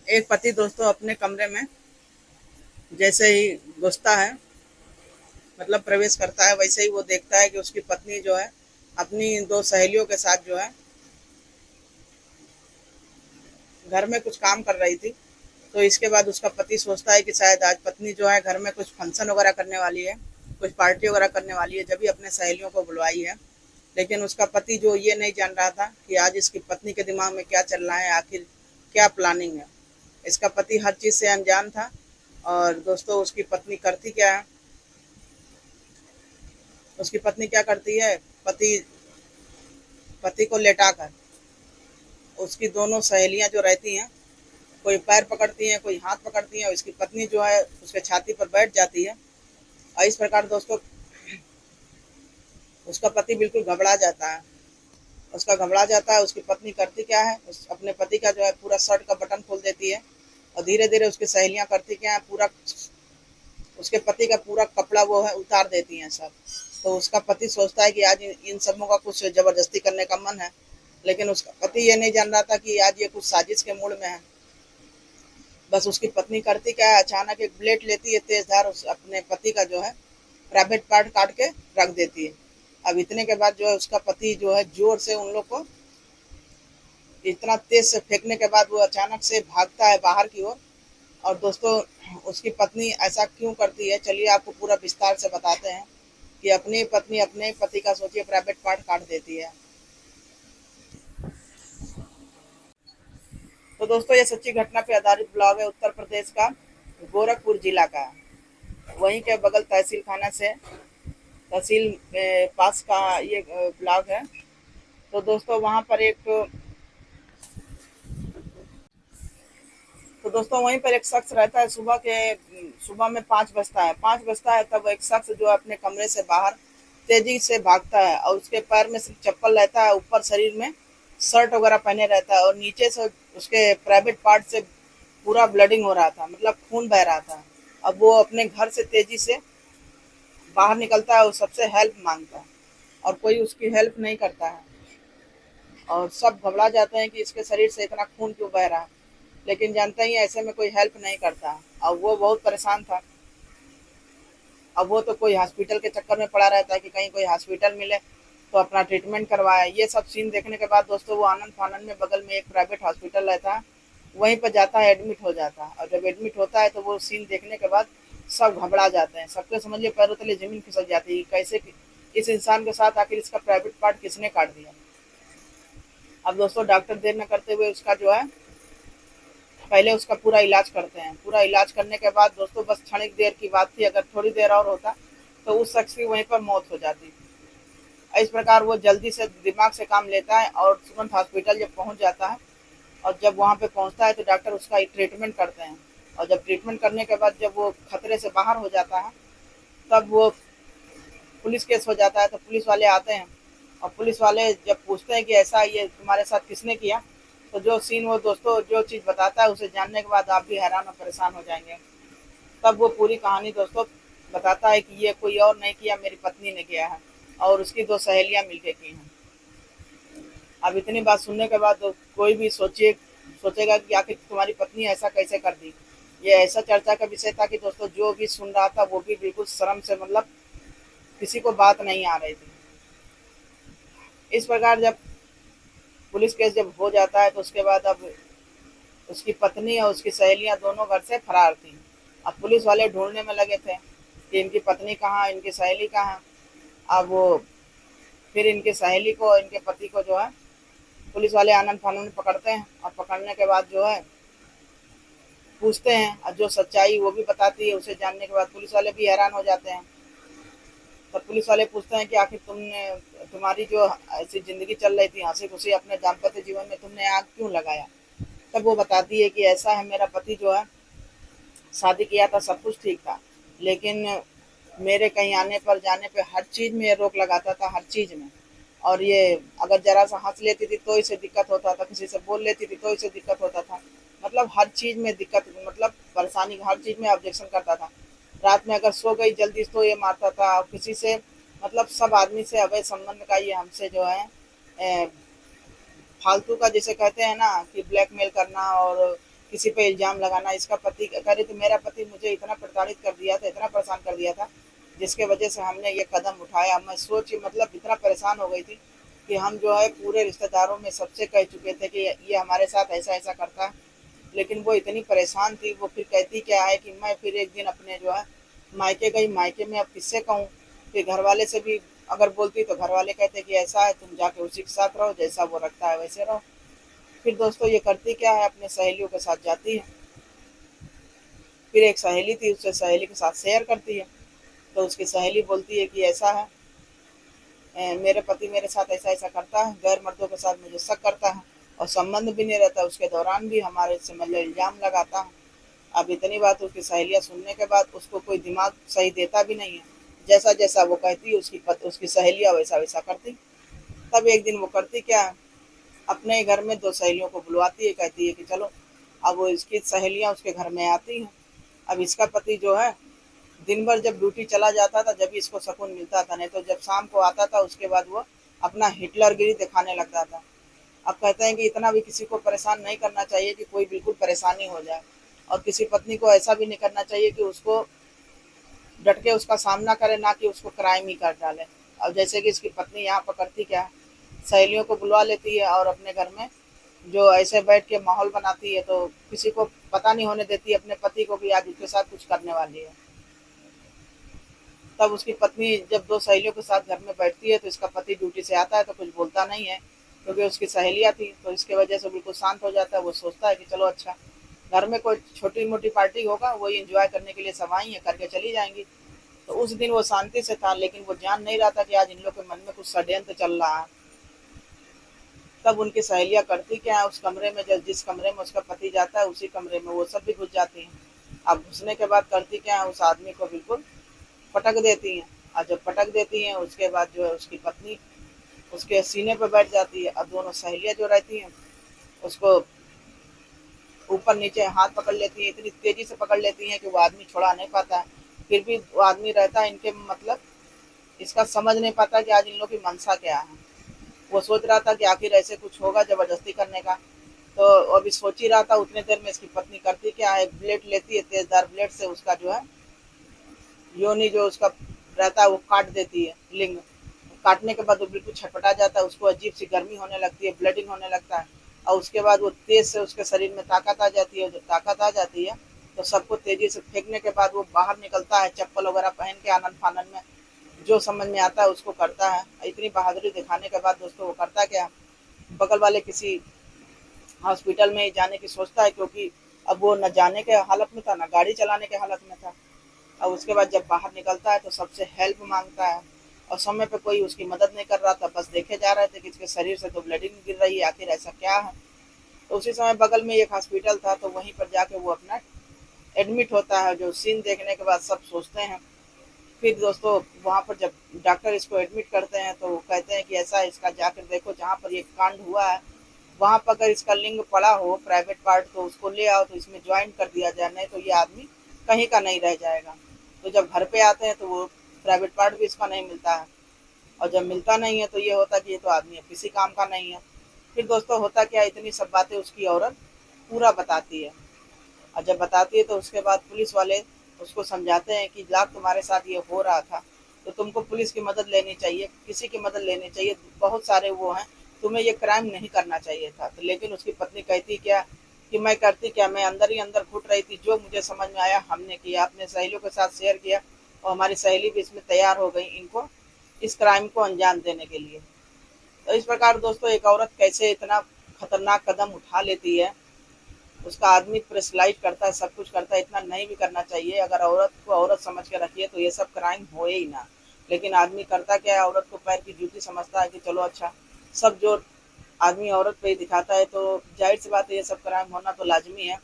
एक पति दोस्तों अपने कमरे में जैसे ही घुसता है, मतलब प्रवेश करता है, वैसे ही वो देखता है कि उसकी पत्नी जो है अपनी दो सहेलियों के साथ जो है घर में कुछ काम कर रही थी। तो इसके बाद उसका पति सोचता है कि शायद आज पत्नी जो है घर में कुछ फंक्शन वगैरह करने वाली है, कुछ पार्टी वगैरह करने वाली है, जब भी अपने सहेलियों को बुलवाई है। लेकिन उसका पति जो ये नहीं जान रहा था कि आज इसकी पत्नी के दिमाग में क्या चल रहा है, आखिर क्या प्लानिंग है। इसका पति हर चीज़ से अनजान था। और दोस्तों उसकी पत्नी करती क्या है, उसकी पत्नी क्या करती है, पति पति को लेटाकर उसकी दोनों सहेलियां जो रहती हैं, कोई पैर पकड़ती हैं, कोई हाथ पकड़ती हैं, उसकी पत्नी जो है उसके छाती पर बैठ जाती है। और इस प्रकार दोस्तों उसका पति बिल्कुल घबरा जाता है। उसका घबरा जाता है। उसकी पत्नी करती क्या है, उस अपने पति का जो है पूरा शर्ट का बटन खोल देती है। और धीरे धीरे उसकी सहेलियां करती क्या है, पूरा उसके पति का पूरा कपड़ा वो है उतार देती हैं सब। तो उसका पति सोचता है कि आज इन सबों का कुछ जबरदस्ती करने का मन है। लेकिन उसका पति ये नहीं जान रहा था कि आज ये कुछ साजिश के मूड में है। बस उसकी पत्नी करती क्या है, अचानक एक ब्लेड लेती है तेज धार, उस अपने पति का जो है प्राइवेट पार्ट काट के रख देती है। अब इतने के बाद जो है उसका पति जो है जोर से उन लोग को इतना तेज से फेंकने के बाद वो अचानक से भागता है बाहर की ओर। और दोस्तों उसकी पत्नी ऐसा क्यों करती है, चलिए आपको पूरा विस्तार से बताते हैं कि अपनी पत्नी अपने पति का सोचिए प्राइवेट पार्ट काट देती है। तो दोस्तों ये सच्ची घटना पे आधारित ब्लॉग है, उत्तर प्रदेश का गोरखपुर जिला का। वहीं के बगल तहसील खाना से तहसील पास का ये ब्लॉग है। तो दोस्तों वहाँ पर एक तो दोस्तों वहीं पर एक शख्स रहता है। सुबह में 5 बजता है, 5 बजता है, तब एक शख्स जो है अपने कमरे से बाहर तेजी से भागता है। और उसके पैर में सिर्फ चप्पल रहता है, ऊपर शरीर में शर्ट वगैरह पहने रहता है, और नीचे से उसके प्राइवेट पार्ट से पूरा ब्लडिंग हो रहा था, मतलब खून बह रहा था। अब वो अपने घर से तेजी से बाहर निकलता है और सबसे हेल्प मांगता है, और कोई उसकी हेल्प नहीं करता है। और सब घबरा जाते हैं कि इसके शरीर से इतना खून क्यों बह रहा है। लेकिन जानते ही ऐसे में कोई हेल्प नहीं करता है। और वो बहुत परेशान था। अब वो तो कोई हॉस्पिटल के चक्कर में पड़ा रहता है कि कहीं कोई हॉस्पिटल मिले तो अपना ट्रीटमेंट करवाए। ये सब सीन देखने के बाद दोस्तों वो आनंद फानंद में बगल में एक प्राइवेट हॉस्पिटल रहता है, वहीं पर जाता है, एडमिट हो जाता है। और जब एडमिट होता है तो वो सीन देखने के बाद सब घबरा जाते हैं। सबके समझिए पैरों तले जमीन खिसक जाती है, कैसे इस इंसान के साथ आखिर इसका प्राइवेट पार्ट किसने काट दिया। अब दोस्तों डॉक्टर देर न करते हुए उसका जो है पहले उसका पूरा इलाज करते हैं। पूरा इलाज करने के बाद दोस्तों बस क्षणिक देर की बात थी, अगर थोड़ी देर और होता तो उस शख्स की वहीं पर मौत हो जाती। इस प्रकार वो जल्दी से दिमाग से काम लेता है और तुरंत हॉस्पिटल जब पहुंच जाता है। और जब वहां पे पहुंचता है तो डॉक्टर उसका ट्रीटमेंट करते हैं। और जब ट्रीटमेंट करने के बाद जब वो खतरे से बाहर हो जाता है, तब वो पुलिस केस हो जाता है। तो पुलिस वाले आते हैं, और पुलिस वाले जब पूछते हैं कि ऐसा ये तुम्हारे साथ किसने किया, तो जो सीन वो दोस्तों जो चीज़ बताता है उसे जानने के बाद आप भी हैरान और परेशान हो जाएंगे। तब वो पूरी कहानी दोस्तों बताता है कि ये कोई और नहीं किया, मेरी पत्नी ने किया है, और उसकी दो सहेलियां मिलकर की हैं। अब इतनी बात सुनने के बाद तो कोई भी सोचेगा कि आखिर तुम्हारी पत्नी ऐसा कैसे कर दी। ये ऐसा चर्चा का विषय था कि दोस्तों जो भी सुन रहा था वो भी बिल्कुल शर्म से, मतलब किसी को बात नहीं आ रही थी। इस प्रकार जब पुलिस केस जब हो जाता है तो उसके बाद अब उसकी पत्नी और उसकी सहेलियां दोनों घर से फरार थी। अब पुलिस वाले ढूंढने में लगे थे कि इनकी पत्नी कहाँ, इनकी सहेली कहाँ। अब वो फिर इनकी सहेली को, इनके पति को जो है पुलिस वाले आनंद फानंद में पकड़ते हैं। और पकड़ने के बाद जो है पूछते हैं, और जो सच्चाई वो भी बताती है। उसे जानने के बाद पुलिस वाले भी हैरान हो जाते हैं। तब पुलिस वाले पूछते हैं कि आखिर तुम्हारी जो ऐसी जिंदगी चल रही थी हंसी खुशी अपने दाम्पत्य जीवन में, तुमने आग क्यों लगाया। तब वो बताती है कि ऐसा है, मेरा पति जो है शादी किया था, सब कुछ ठीक था, लेकिन मेरे कहीं आने पर जाने पे हर चीज़ में रोक लगाता था, हर चीज़ में। और ये अगर जरा सा हंस लेती थी तो इसे दिक्कत होता था, किसी से बोल लेती थी तो इसे दिक्कत होता था। मतलब हर चीज़ में दिक्कत, मतलब परेशानी, हर चीज़ में ऑब्जेक्शन करता था। रात में अगर सो गई जल्दी तो ये मारता था, और किसी से, मतलब सब आदमी से अवैध संबंध का ये हमसे जो है फालतू का जिसे कहते हैं ना कि ब्लैकमेल करना, और किसी पे इल्ज़ाम लगाना। इसका पति कह रही थी मेरा पति मुझे इतना प्रताड़ित कर दिया था, इतना परेशान कर दिया था, जिसके वजह से हमने ये कदम उठाया। मैं सोच मतलब इतना परेशान हो गई थी कि हम जो है पूरे रिश्तेदारों में सबसे कह चुके थे कि ये हमारे साथ ऐसा ऐसा करता है। लेकिन वो इतनी परेशान थी, वो फिर कहती क्या है कि मैं फिर एक दिन अपने जो है मायके गई। मायके में अब किससे कहूँ, फिर घर वाले से भी अगर बोलती तो घर वाले कहते कि ऐसा है तुम जाके उसी के साथ रहो, जैसा वो रखता है वैसे रहो। फिर दोस्तों ये करती क्या है, अपने सहेलियों के साथ जाती है। फिर एक सहेली थी, उससे सहेली के साथ शेयर करती है। तो उसकी सहेली बोलती है कि ऐसा है, मेरे पति मेरे साथ ऐसा ऐसा करता है, गैर मर्दों के साथ मुझे शक करता है और संबंध भी नहीं रहता, उसके दौरान भी हमारे से मतलब इल्जाम लगाता है। अब इतनी बात उसकी सहेलियां सुनने के बाद उसको कोई दिमाग सही देता भी नहीं है। जैसा जैसा वो कहती है उसकी सहेलियां वैसा वैसा करती। तब एक दिन वो करती क्या है, अपने घर में दो सहेलियों को बुलवाती है, कहती है कि चलो। अब वो इसकी सहेलियां उसके घर में आती हैं। अब इसका पति जो है दिन भर जब ड्यूटी चला जाता था जब इसको सुकून मिलता था, नहीं तो जब शाम को आता था उसके बाद वो अपना हिटलरगिरी दिखाने लगता था। अब कहते हैं कि इतना भी किसी को परेशान नहीं करना चाहिए कि कोई बिल्कुल परेशानी हो जाए, और किसी पत्नी को ऐसा भी नहीं करना चाहिए कि उसको डट के उसका सामना करे, ना कि उसको क्राइम ही कर डाले। अब जैसे कि इसकी पत्नी यहाँ पर करती क्या है, सहेलियों को बुलवा लेती है और अपने घर में जो ऐसे बैठ के माहौल बनाती है, तो किसी को पता नहीं होने देती अपने पति को कि आज उसके साथ कुछ करने वाली है। तब उसकी पत्नी जब दो सहेलियों के साथ घर में बैठती है तो इसका पति ड्यूटी से आता है तो कुछ बोलता नहीं है, क्योंकि उसकी सहेलियां थी, तो इसके वजह से बिल्कुल शांत हो जाता है। वो सोचता है कि चलो अच्छा, घर में कोई छोटी मोटी पार्टी होगा, वही एंजॉय करने के लिए सब आई है, करके चली जाएंगी। तो उस दिन वो शांति से था, लेकिन वो जान नहीं रहा था कि आज इन लोग के मन में कुछ षड्यंत्र चल रहा है। तब उनकी सहेलियां करती क्या है, उस कमरे में जिस कमरे में उसका पति जाता है उसी कमरे में वो सब भी घुस जाती हैं। अब घुसने के बाद करती क्या है, उस आदमी को बिल्कुल पटक देती हैं। और जब पटक देती हैं उसके बाद जो है उसकी पत्नी उसके सीने पर बैठ जाती है, और दोनों सहेलियां जो रहती हैं उसको ऊपर नीचे हाथ पकड़ लेती हैं, इतनी तेजी से पकड़ लेती हैं कि वो आदमी छुड़ा नहीं पाता है। फिर भी वो आदमी रहता है इनके मतलब इसका समझ नहीं पाता कि आज इन लोग की मंशा क्या है। वो सोच रहा था कि आखिर ऐसे कुछ होगा जबरदस्ती करने का। तो अभी सोच ही रहा था, उतने देर में इसकी पत्नी करती क्या है, ब्लेड लेती है, तेजदार ब्लेड से उसका जो है योनि जो उसका रहता है वो काट देती है, लिंग। काटने के बाद वो बिल्कुल छटपटा जाता है, उसको अजीब सी गर्मी होने लगती है, ब्लडिंग होने लगता है। और उसके बाद वो तेज से उसके शरीर में ताकत आ जाती है। जब ताकत आ जाती है तो सबको तेजी से फेंकने के बाद वो बाहर निकलता है, चप्पल वगैरह पहन के आनंद फानन में जो समझ में आता है उसको करता है। इतनी बहादुरी दिखाने के बाद दोस्तों वो करता क्या, बगल वाले किसी हॉस्पिटल में जाने की सोचता है, क्योंकि अब वो न जाने के हालत में था, न गाड़ी चलाने के हालत में था। और उसके बाद जब बाहर निकलता है तो सबसे हेल्प मांगता है, और समय पे कोई उसकी मदद नहीं कर रहा था, बस देखे जा रहे थे कि इसके शरीर से तो ब्लीडिंग गिर रही है, आखिर ऐसा क्या है। तो उसी समय बगल में एक हॉस्पिटल था, तो वहीं पर जाके वो अपना एडमिट होता है। जो सीन देखने के बाद सब सोचते हैं। फिर दोस्तों वहाँ पर जब डॉक्टर इसको एडमिट करते हैं तो वो कहते हैं कि ऐसा इसका जाकर देखो, जहाँ पर ये कांड हुआ है वहाँ पर अगर इसका लिंग पड़ा हो प्राइवेट पार्ट तो उसको ले आओ, तो इसमें ज्वाइन कर दिया जाए, नहीं तो ये आदमी कहीं का नहीं रह जाएगा। तो जब घर पे आते हैं तो वो प्राइवेट पार्ट भी इसका नहीं मिलता है, और जब मिलता नहीं है तो ये होता कि ये तो आदमी अब किसी काम का नहीं है। फिर दोस्तों होता क्या, इतनी सब बातें उसकी औरत पूरा बताती है। और जब बताती है तो उसके बाद पुलिस वाले उसको समझाते हैं कि लाख तुम्हारे साथ ये हो रहा था तो तुमको पुलिस की मदद लेनी चाहिए, किसी की मदद लेनी चाहिए, बहुत सारे वो हैं, तुम्हें ये क्राइम नहीं करना चाहिए था। तो लेकिन उसकी पत्नी कहती क्या कि मैं करती क्या, मैं अंदर ही अंदर घुट रही थी, जो मुझे समझ में आया हमने किया, अपने सहेलियों के साथ शेयर किया, और हमारी सहेली भी इसमें तैयार हो गई इनको इस क्राइम को अंजाम देने के लिए। तो इस प्रकार दोस्तों एक औरत कैसे इतना खतरनाक कदम उठा लेती है, उसका आदमी प्रेशराइज करता है, सब कुछ करता है, इतना नहीं भी करना चाहिए। अगर औरत को औरत समझ के रखिए तो ये सब क्राइम हो ही ना। लेकिन आदमी करता क्या है, औरत को पैर की जूती समझता है कि चलो अच्छा, सब जो आदमी औरत पे ही दिखाता है, तो जाहिर सी बात है ये सब क्राइम होना तो लाजमी है।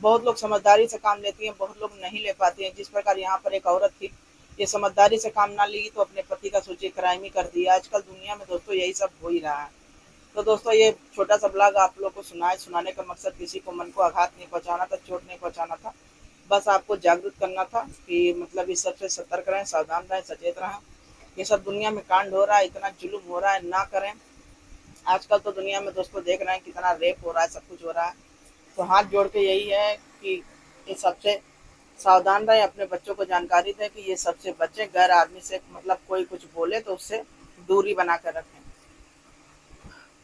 बहुत लोग समझदारी से काम लेती हैं, बहुत लोग नहीं ले पाते हैं। जिस प्रकार यहाँ पर एक औरत थी, ये समझदारी से काम ना ली तो अपने पति का सोचिए क्राइम ही कर दिया। आजकल दुनिया में दोस्तों यही सब हो ही रहा है। तो दोस्तों ये छोटा सा ब्लॉग आप लोग को सुनाने का मकसद किसी को मन को आघात नहीं पहुंचाना था, चोट नहीं पहुंचाना था, बस आपको जागरूक करना था कि मतलब इस सबसे सतर्क रहें, सावधान रहें, सचेत रहें। ये सब दुनिया में कांड हो रहा है, इतना जुल्म हो रहा है, ना करें। आजकल तो दुनिया में दोस्तों देख रहे हैं कितना रेप हो रहा है, सब कुछ हो रहा है। तो हाथ जोड़ के यही है कि ये सबसे सावधान रहें, अपने बच्चों को जानकारी दें कि ये सबसे बचें, गैर आदमी से मतलब कोई कुछ बोले तो उससे दूरी बना कर रखें।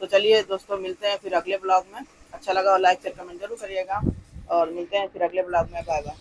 तो चलिए दोस्तों, मिलते हैं फिर अगले ब्लॉग में। अच्छा लगा और लाइक शेयर कमेंट जरूर करिएगा, और मिलते हैं फिर अगले ब्लॉग में। Bye bye.